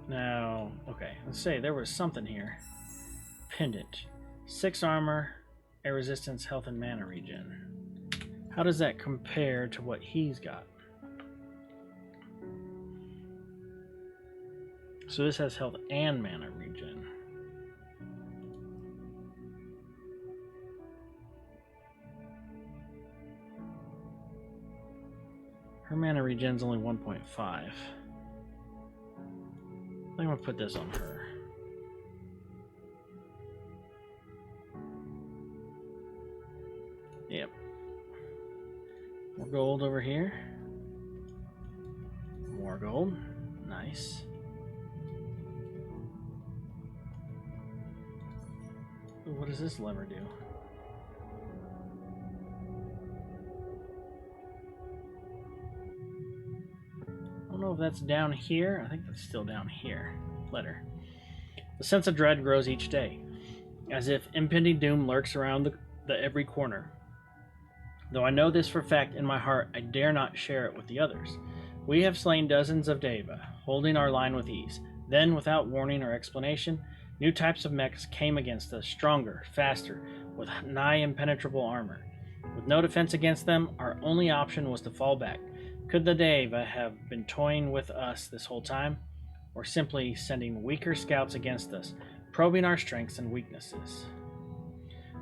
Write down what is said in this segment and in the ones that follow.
Now, okay, let's say there was something here. Pendant. 6 armor, air resistance, health, and mana regen. How does that compare to what he's got? So this has health and mana regen. Her mana regen's only 1.5. I think I'm gonna put this on her. Yep. More gold over here. More gold. Nice. Ooh, what does this lever do? I don't know if that's down here. I think that's still down here. Letter. The sense of dread grows each day, as if impending doom lurks around the every corner. Though I know this for fact in my heart, I dare not share it with the others. We have slain dozens of Deva, holding our line with ease. Then, without warning or explanation, new types of mechs came against us, stronger, faster, with nigh impenetrable armor. With no defense against them, our only option was to fall back. Could the Deva have been toying with us this whole time, or simply sending weaker scouts against us, probing our strengths and weaknesses?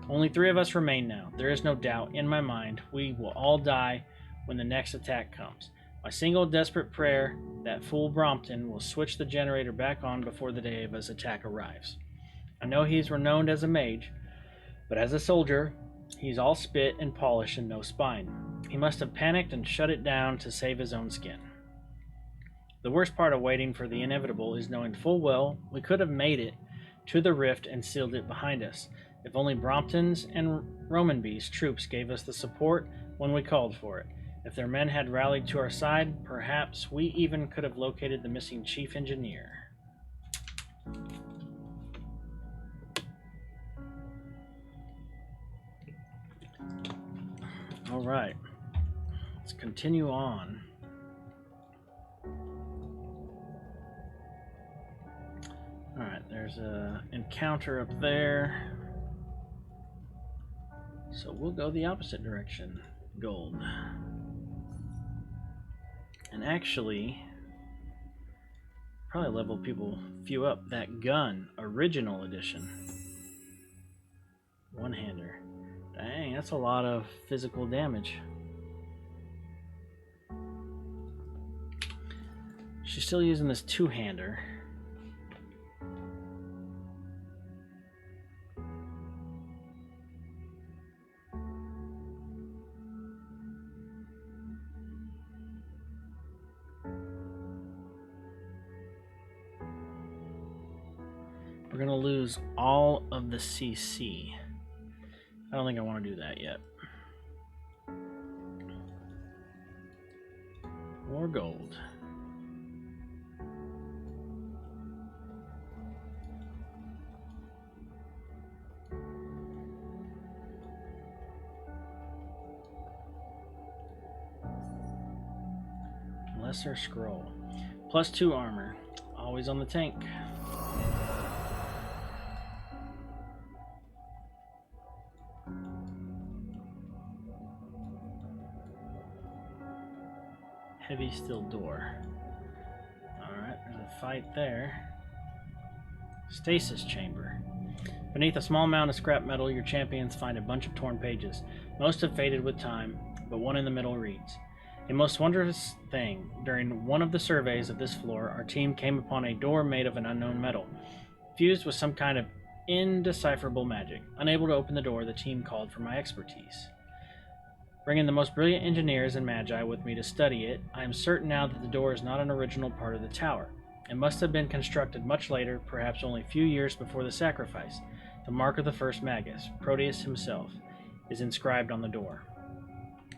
Only 3 of us remain now. There is no doubt in my mind we will all die when the next attack comes. My single desperate prayer that fool Brompton will switch the generator back on before the day of his attack arrives. I know he's renowned as a mage, but as a soldier, he's all spit and polish and no spine. He must have panicked and shut it down to save his own skin. The worst part of waiting for the inevitable is knowing full well we could have made it to the rift and sealed it behind us, if only Brompton's and Romanby's troops gave us the support when we called for it. If their men had rallied to our side, perhaps we even could have located the missing chief engineer. All right, let's continue on. All right, there's a encounter up there. So we'll go the opposite direction. Gold. And actually, probably level few up. That gun, original edition. One-hander. Dang, that's a lot of physical damage. She's still using this two-hander. We're going to lose all of the CC. I don't think I want to do that yet. More gold. Lesser scroll. +2 armor. Always on the tank. Heavy steel door. Alright, there's a fight there. Stasis chamber. Beneath a small mound of scrap metal, your champions find a bunch of torn pages. Most have faded with time, but one in the middle reads, "A most wondrous thing. During one of the surveys of this floor, our team came upon a door made of an unknown metal, fused with some kind of indecipherable magic. Unable to open the door, the team called for my expertise. Bringing the most brilliant engineers and magi with me to study it, I am certain now that the door is not an original part of the tower. It must have been constructed much later, perhaps only a few years before the sacrifice. The mark of the first Magus, Proteus himself, is inscribed on the door.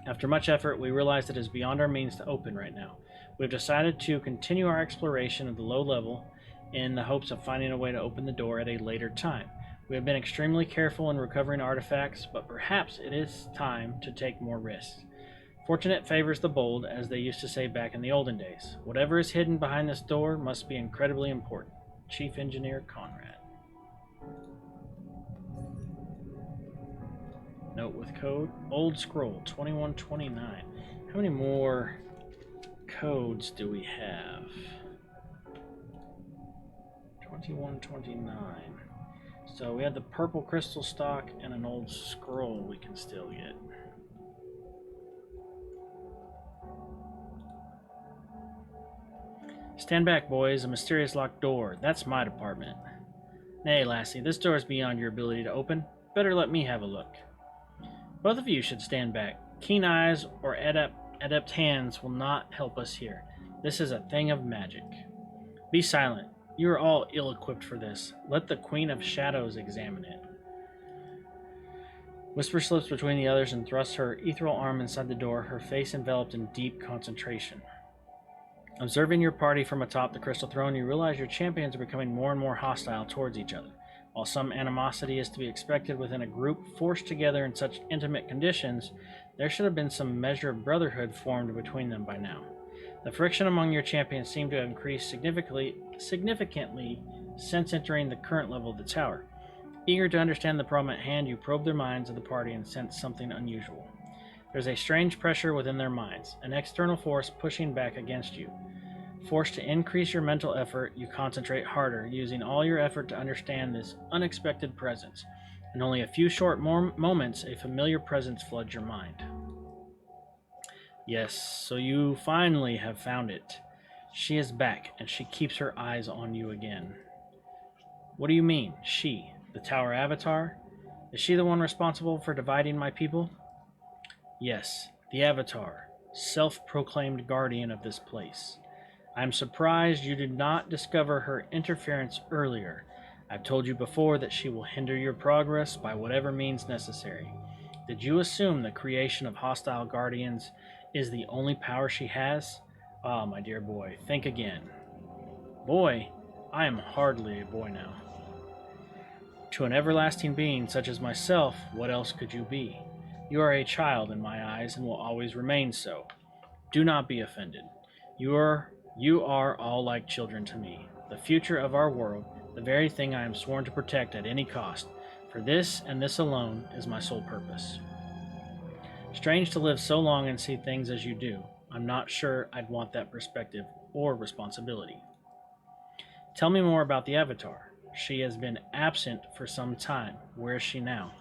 After much effort, we realize it is beyond our means to open right now. We have decided to continue our exploration of the low level in the hopes of finding a way to open the door at a later time. We have been extremely careful in recovering artifacts, but perhaps it is time to take more risks. Fortunate favors the bold, as they used to say back in the olden days. Whatever is hidden behind this door must be incredibly important. Chief Engineer Conrad. Note with code. Old Scroll 2129. How many more codes do we have? 2129. So we have the purple crystal stock and an old scroll we can still get. Stand back, boys. A mysterious locked door. That's my department. Nay, lassie, this door is beyond your ability to open. Better let me have a look. Both of you should stand back. Keen eyes or adept hands will not help us here. This is a thing of magic. Be silent. You are all ill-equipped for this. Let the Queen of Shadows examine it. Whisper slips between the others and thrusts her ethereal arm inside the door, her face enveloped in deep concentration. Observing your party from atop the crystal throne, you realize your champions are becoming more and more hostile towards each other. While some animosity is to be expected within a group forced together in such intimate conditions, there should have been some measure of brotherhood formed between them by now. The friction among your champions seemed to have increased significantly since entering the current level of the tower. Eager to understand the problem at hand, you probe their minds of the party and sense something unusual. There's a strange pressure within their minds, an external force pushing back against you. Forced to increase your mental effort, you concentrate harder, using all your effort to understand this unexpected presence. In only a few short moments, a familiar presence floods your mind. Yes, so you finally have found it. She is back, and she keeps her eyes on you again. What do you mean, she? The Tower Avatar? Is she the one responsible for dividing my people? Yes, the Avatar, self-proclaimed guardian of this place. I'm surprised you did not discover her interference earlier. I've told you before that she will hinder your progress by whatever means necessary. Did you assume the creation of hostile guardians is the only power she has? Ah, my dear boy, think again. Boy? I am hardly a boy now. To an everlasting being such as myself, what else could you be? You are a child in my eyes and will always remain so. Do not be offended. You are all like children to me. The future of our world, the very thing I am sworn to protect at any cost. For this and this alone is my sole purpose. Strange to live so long and see things as you do. I'm not sure I'd want that perspective or responsibility. Tell me more about the Avatar. She has been absent for some time. Where is she now?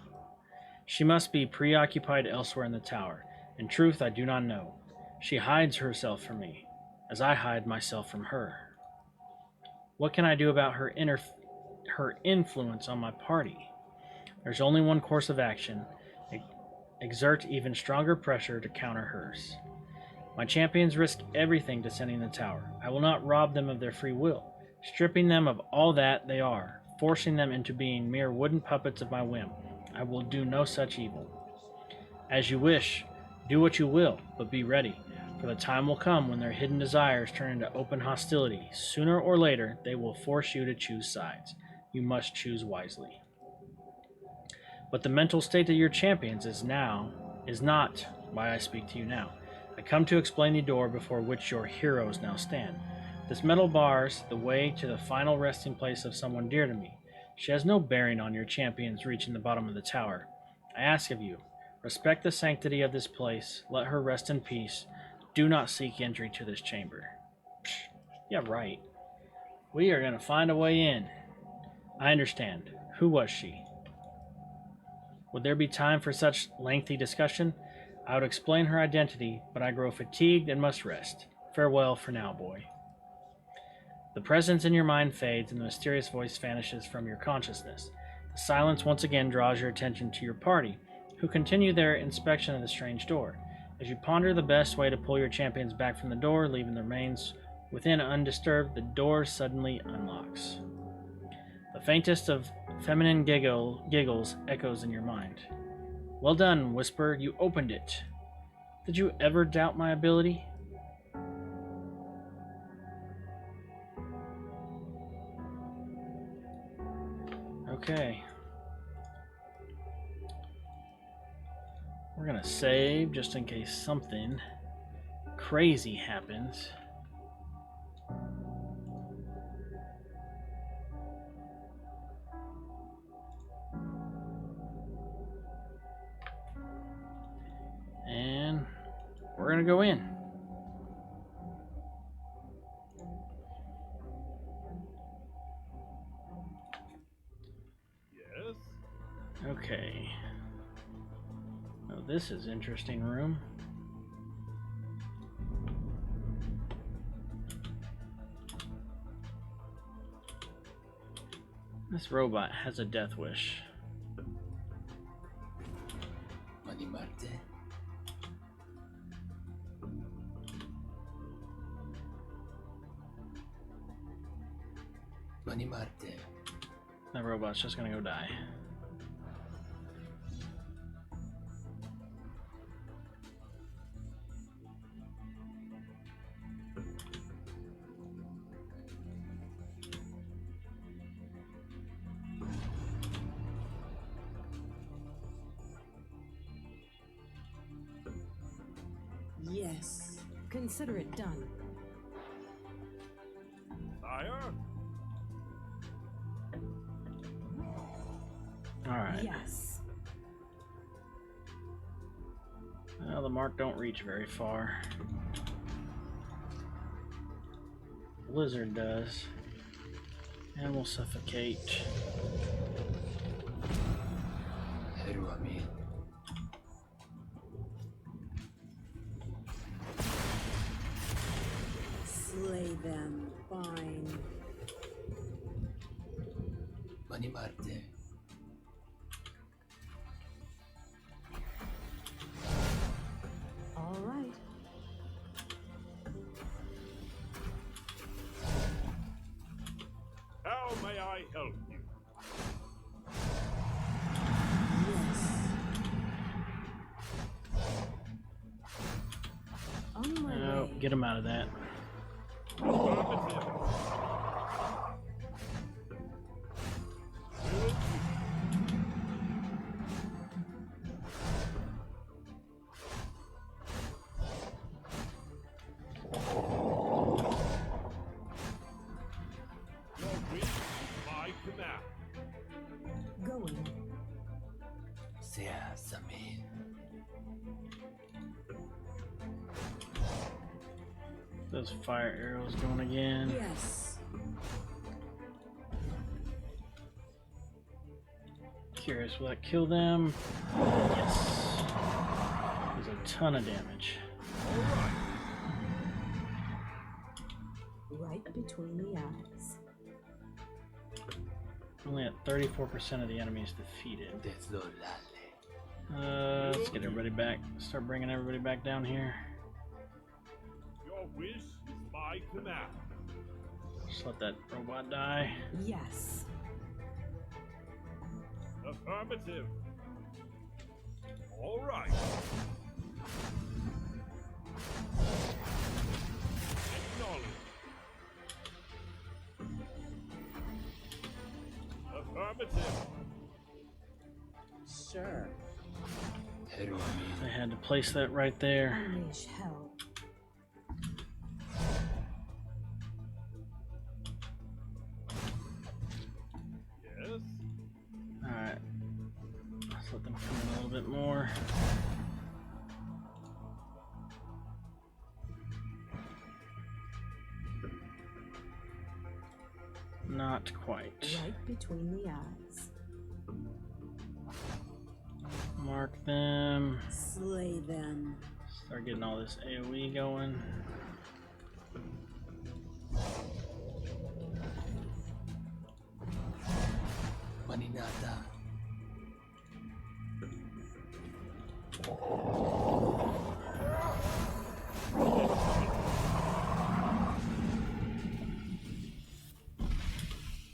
She must be preoccupied elsewhere in the tower. In truth, I do not know. She hides herself from me, as I hide myself from her. What can I do about her influence on my party? There's only one course of action. Exert even stronger pressure to counter hers. My champions risk everything descending the tower. I will not rob them of their free will, stripping them of all that they are, forcing them into being mere wooden puppets of my whim. I will do no such evil. As you wish, do what you will, but be ready, for the time will come when their hidden desires turn into open hostility. Sooner or later, they will force you to choose sides. You must choose wisely. But the mental state of your champions is not why I speak to you now. I come to explain the door before which your heroes now stand. This metal bars the way to the final resting place of someone dear to me. She has no bearing on your champions reaching the bottom of the tower. I ask of you, respect the sanctity of this place. Let her rest in peace. Do not seek entry to this chamber. Yeah, right. We are going to find a way in. I understand. Who was she? Would there be time for such lengthy discussion? I would explain her identity, but I grow fatigued and must rest. Farewell for now, boy. The presence in your mind fades and the mysterious voice vanishes from your consciousness. The silence once again draws your attention to your party, who continue their inspection of the strange door. As you ponder the best way to pull your champions back from the door, leaving the remains within undisturbed, the door suddenly unlocks. The faintest of feminine giggles echoes in your mind. Well done, Whisper, you opened it. Did you ever doubt my ability? Okay. We're We're gonna save just in case something crazy happens. And we're gonna go in. Yes. Okay. Oh, this is interesting room. This robot has a death wish. Animarte. Animarte. That robot's just gonna go die. Yes. Consider it done. Sire? Alright. Yes. Well, the mark don't reach very far. Blizzard does. And we'll suffocate. Heruamin. Slay them. Fine. Animarte. All right. How may I help you? Yes. On my Oh, way. get him out of that. Affirmative. Your wish is my command. Going. Seasamin. Those fire arrows going again. Yes. Curious, will that kill them? Yes. There's a ton of damage. Right between the eyes. Only at 34% of the enemies defeated. Deslolale. Let's get everybody back. Start bringing everybody back down here. Your wish is my command. Just let that robot die. Yes. Affirmative. All right. Acknowledge. Affirmative. Sure. Heruamin. I had to place that right there. Unleash hell. Yes. Alright. Let's let them come in a little bit more. Not quite. Right between the eyes. Mark them. Slay them. Start getting all this AoE going. Maninata.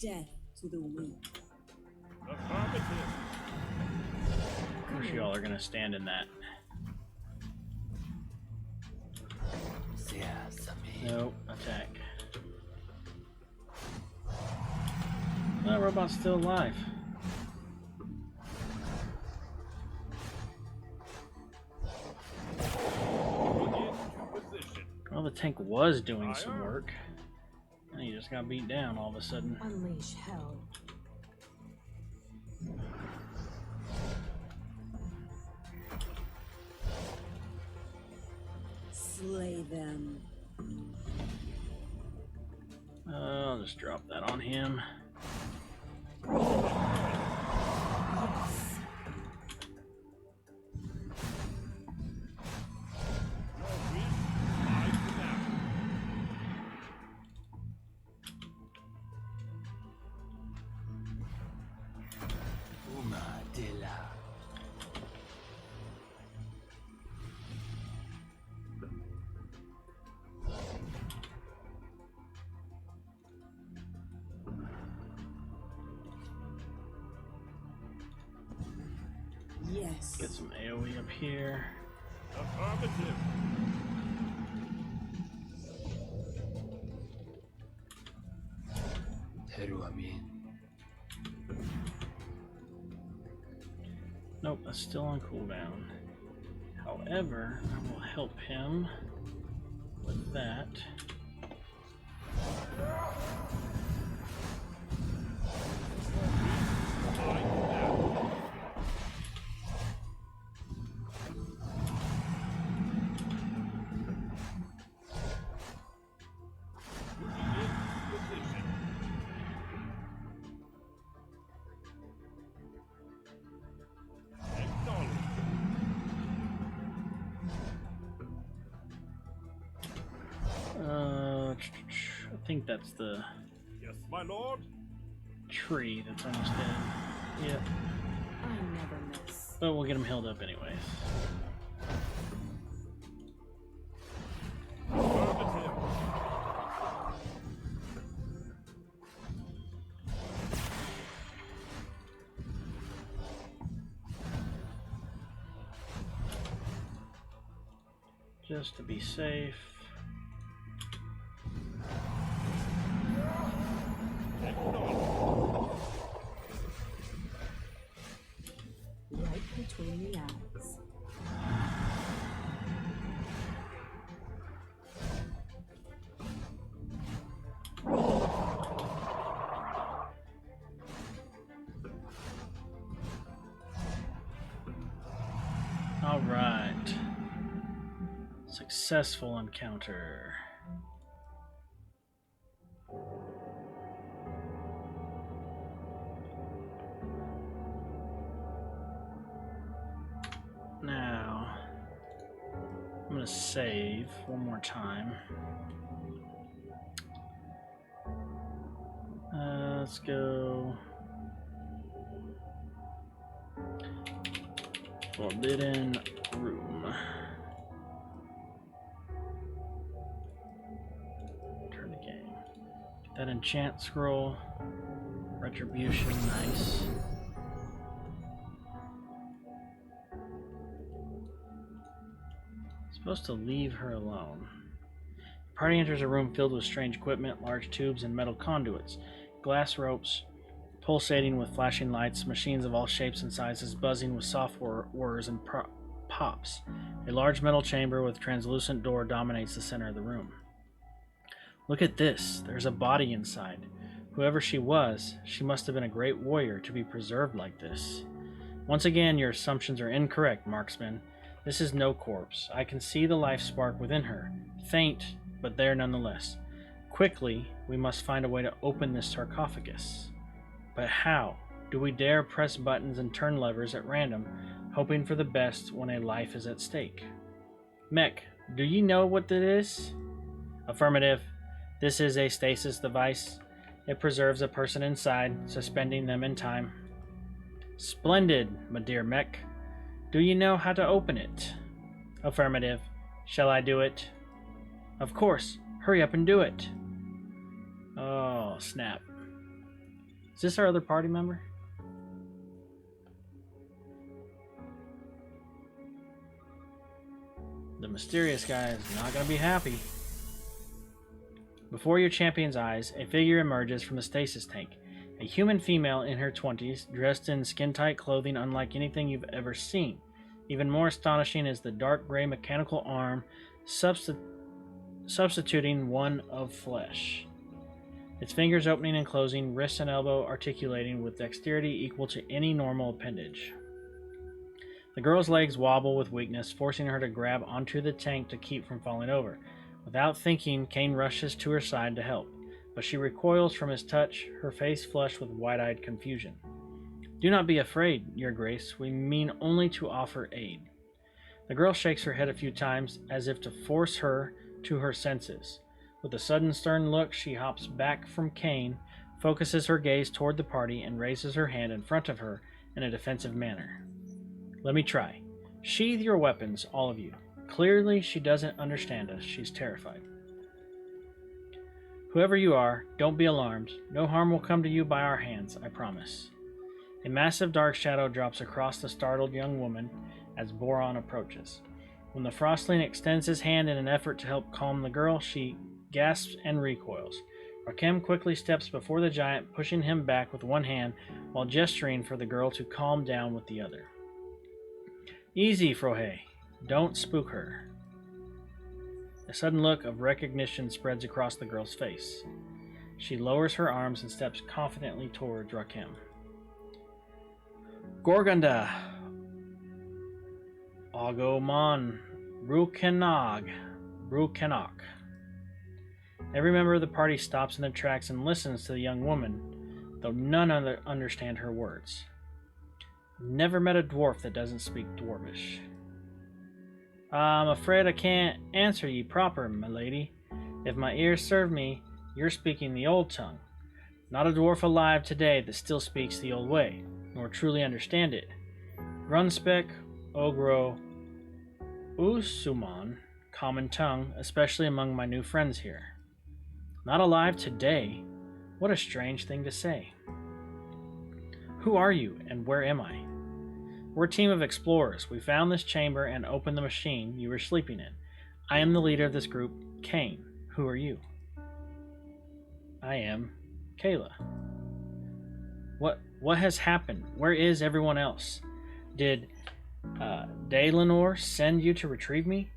Death to the weak. Affirmative. Of course, y'all are gonna stand in that. Seasamin. Nope. Attack. That robot's still alive. tank was doing some work. And he just got beat down all of a sudden. Unleash hell. Slay them. I'll just drop that on him. Yes. Get some AoE up here. Affirmative. Heru Amin. Nope, that's still on cooldown. However, I will help him with that. I think that's the Yes, my lord. tree that's almost dead. Yep. I never miss. But we'll get him healed up anyways. Affirmative. Just to be safe. Right between the eyes. All right. Successful encounter. Now, I'm going to save one more time. Let's go. Forbidden Room. Turn the game. Get that enchant scroll. Retribution, nice. Supposed to leave her alone. The party enters a room filled with strange equipment, large tubes and metal conduits, glass ropes pulsating with flashing lights, machines of all shapes and sizes buzzing with soft whirs and pops. A large metal chamber with translucent door dominates the center of the room. Look at this. There's a body inside. Whoever she was, she must have been a great warrior to be preserved like this. Once again, your assumptions are incorrect, marksman. This is no corpse. I can see the life spark within her. Faint, but there nonetheless. Quickly, we must find a way to open this sarcophagus. But how? Do we dare press buttons and turn levers at random, hoping for the best when a life is at stake? Mech, do you know what that is? Affirmative. This is a stasis device. It preserves a person inside, suspending them in time. Splendid, my dear Mech. Do you know how to open it? Affirmative. Shall I do it? Of course. Hurry up and do it. Oh, snap. Is this our other party member? The mysterious guy is not going to be happy. Before your champion's eyes, a figure emerges from the stasis tank. A human female in her 20s, dressed in skin-tight clothing unlike anything you've ever seen. Even more astonishing is the dark gray mechanical arm substituting one of flesh. Its fingers opening and closing, wrist and elbow articulating with dexterity equal to any normal appendage. The girl's legs wobble with weakness, forcing her to grab onto the tank to keep from falling over. Without thinking, Kane rushes to her side to help, but she recoils from his touch, her face flushed with wide-eyed confusion. "Do not be afraid, Your Grace. We mean only to offer aid." The girl shakes her head a few times, as if to force her to her senses. With a sudden stern look, she hops back from Kane, focuses her gaze toward the party, and raises her hand in front of her in a defensive manner. "Let me try. Sheathe your weapons, all of you." Clearly, she doesn't understand us. She's terrified. "Whoever you are, don't be alarmed. No harm will come to you by our hands, I promise." A massive dark shadow drops across the startled young woman as Boron approaches. When the Frostling extends his hand in an effort to help calm the girl, she gasps and recoils. Rakem quickly steps before the giant, pushing him back with one hand while gesturing for the girl to calm down with the other. "Easy, Frohe. Don't spook her." A sudden look of recognition spreads across the girl's face. She lowers her arms and steps confidently towards Rakem. "Gorganda, Agomon, Rukenag, Rukenok." Every member of the party stops in their tracks and listens to the young woman, though none understand her words. I've never met a dwarf that doesn't speak Dwarvish. "I'm afraid I can't answer ye proper, my lady. If my ears serve me, you're speaking the old tongue. Not a dwarf alive today that still speaks the old way, nor truly understand it. Grunspec, Ogro, Usuman, common tongue, especially among my new friends here. Not alive today? What a strange thing to say. Who are you, and where am I?" "We're a team of explorers. We found this chamber and opened the machine you were sleeping in. I am the leader of this group, Kane. Who are you?" "I am Kayla." What has happened? Where is everyone else? Did Daelanor send you to retrieve me?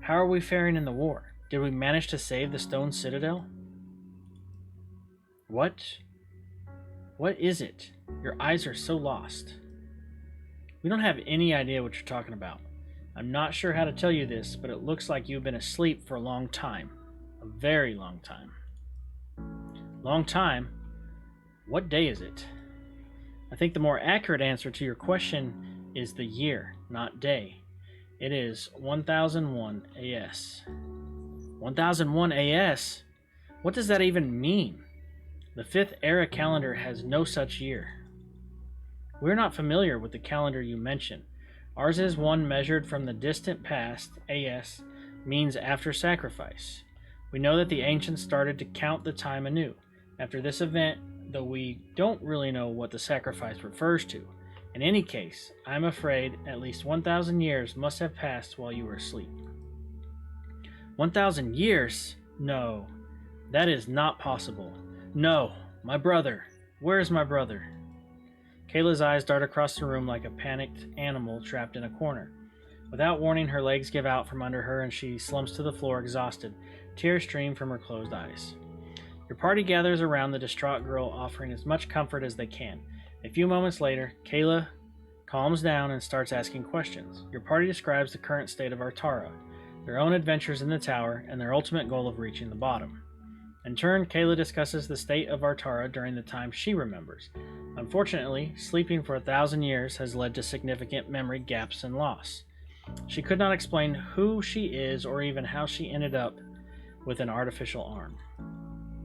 How are we faring in the war? Did we manage to save the Stone Citadel?" What is it? Your eyes are so lost." "We don't have any idea what you're talking about. I'm not sure how to tell you this, but it looks like you've been asleep for a long time. A very long time." "Long time? What day is it?" "I think the more accurate answer to your question is the year, not day. It is 1001 AS. 1001 AS? What does that even mean? The 5th era calendar has no such year." "We're not familiar with the calendar you mention. Ours is one measured from the distant past. AS means after sacrifice. We know that the ancients started to count the time anew after this event, though we don't really know what the sacrifice refers to. In any case, I'm afraid at least 1,000 years must have passed while you were asleep." 1,000 years? No, that is not possible. No, my brother. Where is my brother? Kayla's eyes dart across the room like a panicked animal trapped in a corner. Without warning, her legs give out from under her and she slumps to the floor exhausted. Tears stream from her closed eyes. Your party gathers around the distraught girl, offering as much comfort as they can. A few moments later, Kayla calms down and starts asking questions. Your party describes the current state of Artara, their own adventures in the tower, and their ultimate goal of reaching the bottom. In turn, Kayla discusses the state of Artara during the time she remembers. Unfortunately, sleeping for 1,000 years has led to significant memory gaps and loss. She could not explain who she is or even how she ended up with an artificial arm.